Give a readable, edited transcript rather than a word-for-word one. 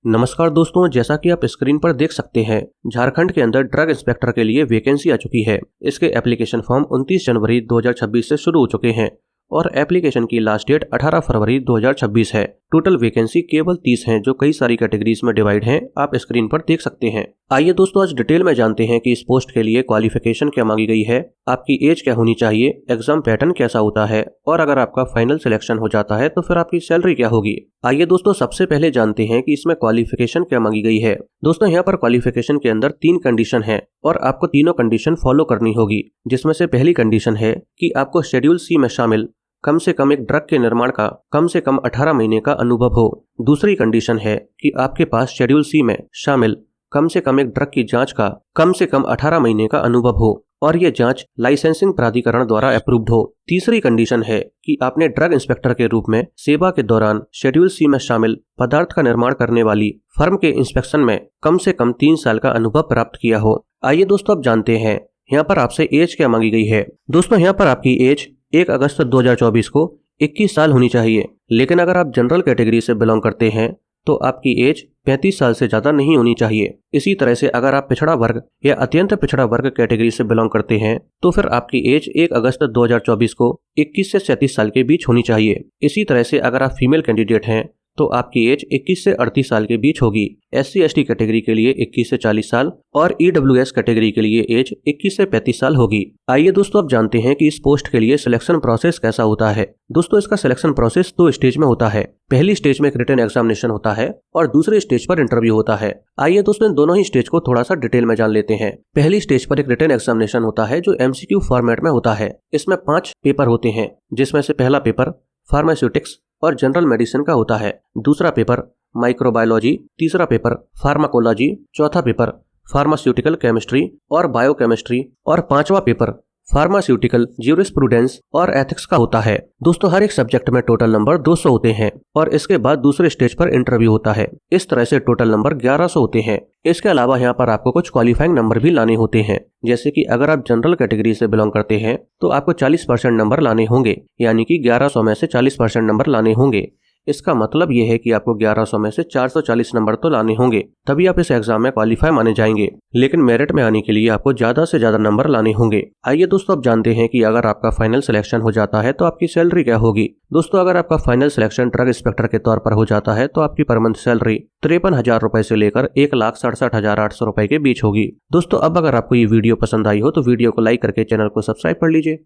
नमस्कार दोस्तों, जैसा कि आप स्क्रीन पर देख सकते हैं, झारखंड के अंदर ड्रग इंस्पेक्टर के लिए वैकेंसी आ चुकी है। इसके एप्लीकेशन फॉर्म 29 जनवरी 2026 से शुरू हो चुके हैं और एप्लीकेशन की लास्ट डेट 18 फरवरी 2026 है। टोटल वैकेंसी केवल 30 हैं, जो कई सारी कैटेगरीज में डिवाइड हैं। आप स्क्रीन पर देख सकते हैं। आइए दोस्तों, आज डिटेल में जानते हैं कि इस पोस्ट के लिए क्वालिफिकेशन क्या मांगी गई है, आपकी एज क्या होनी चाहिए, एग्जाम पैटर्न कैसा होता है और अगर आपका फाइनल सिलेक्शन हो जाता है तो फिर आपकी सैलरी क्या होगी। आइए दोस्तों, सबसे पहले जानते हैं कि इसमें क्वालिफिकेशन क्या मांगी गई है। दोस्तों, यहाँ पर क्वालिफिकेशन के अंदर 3 कंडीशन है और आपको तीनों कंडीशन फॉलो करनी होगी, जिसमें से पहली कंडीशन है कि आपको शेड्यूल सी में शामिल कम से कम एक ड्रग के निर्माण का कम से कम 18 महीने का अनुभव हो। दूसरी कंडीशन है कि आपके पास शेड्यूल सी में शामिल कम से कम एक ड्रग की जांच का कम से कम 18 महीने का अनुभव हो और ये जांच लाइसेंसिंग प्राधिकरण द्वारा अप्रूव्ड हो। तीसरी कंडीशन है कि आपने ड्रग इंस्पेक्टर के रूप में सेवा के दौरान शेड्यूल सी में शामिल पदार्थ का निर्माण करने वाली फर्म के इंस्पेक्शन में कम से कम 3 साल का अनुभव प्राप्त किया हो। आइए दोस्तों, अब जानते हैं यहाँ पर आपसे एज क्या मांगी गई है। दोस्तों, यहाँ पर आपकी एज 1 अगस्त 2024 को 21 साल होनी चाहिए, लेकिन अगर आप जनरल कैटेगरी से बिलोंग करते हैं तो आपकी एज 35 साल से ज्यादा नहीं होनी चाहिए। इसी तरह से अगर आप पिछड़ा वर्ग या अत्यंत पिछड़ा वर्ग कैटेगरी से बिलोंग करते हैं तो फिर आपकी एज 1 अगस्त 2024 को 21 से 37 साल के बीच होनी चाहिए। इसी तरह से अगर आप फीमेल कैंडिडेट हैं तो आपकी एज 21 से 38 साल के बीच होगी। SC/ST कैटेगरी के लिए 21 से 40 साल और EWS कैटेगरी के लिए एज 21 से 35 साल होगी। आइए दोस्तों, अब जानते हैं कि इस पोस्ट के लिए सिलेक्शन प्रोसेस कैसा होता है। दोस्तों, इसका सिलेक्शन प्रोसेस 2 स्टेज में होता है। पहली स्टेज में एक रिटन एग्जामिनेशन होता है और दूसरे स्टेज पर इंटरव्यू होता है। आइए दोस्तों, इन दोनों ही स्टेज को थोड़ा सा डिटेल में जान लेते हैं। पहली स्टेज पर एक रिटन एग्जामिनेशन होता है जो MCQ फॉर्मेट में होता है। इसमें 5 पेपर होते हैं, जिसमें से पहला पेपर फार्मास्यूटिक्स और जनरल मेडिसिन का होता है, दूसरा पेपर माइक्रोबायोलॉजी, तीसरा पेपर फार्माकोलॉजी, चौथा पेपर फार्मास्यूटिकल केमिस्ट्री और बायोकेमिस्ट्री और 5वां पेपर फार्मास्यूटिकल ज्यूरिस्प्रूडेंस और एथिक्स का होता है। दोस्तों, हर एक सब्जेक्ट में टोटल नंबर 200 होते हैं और इसके बाद दूसरे स्टेज पर इंटरव्यू होता है। इस तरह से टोटल नंबर 1100 होते हैं। इसके अलावा यहाँ पर आपको कुछ क्वालिफाइंग नंबर भी लाने होते हैं, जैसे कि अगर आप जनरल कैटेगरी से बिलोंग करते हैं तो आपको 40% नंबर लाने होंगे, यानी कि 1100 में से 40% नंबर लाने होंगे। इसका मतलब यह है कि आपको 1100 में से 440 नंबर तो लाने होंगे, तभी आप इस एग्जाम में क्वालिफाई माने जाएंगे। लेकिन मेरिट में आने के लिए आपको ज्यादा से ज्यादा नंबर लाने होंगे। आइए दोस्तों, अब जानते हैं कि अगर आपका फाइनल सिलेक्शन हो जाता है तो आपकी सैलरी क्या होगी। दोस्तों, अगर आपका फाइनल सिलेक्शन ड्रग इंस्पेक्टर के तौर पर हो जाता है तो आपकी पर मंथ सैलरी 53,000 रुपए से लेकर 1,67,800 रुपए के बीच होगी। दोस्तों, अब अगर आपको ये वीडियो पसंद आई हो तो वीडियो को लाइक करके चैनल को सब्सक्राइब कर लीजिए।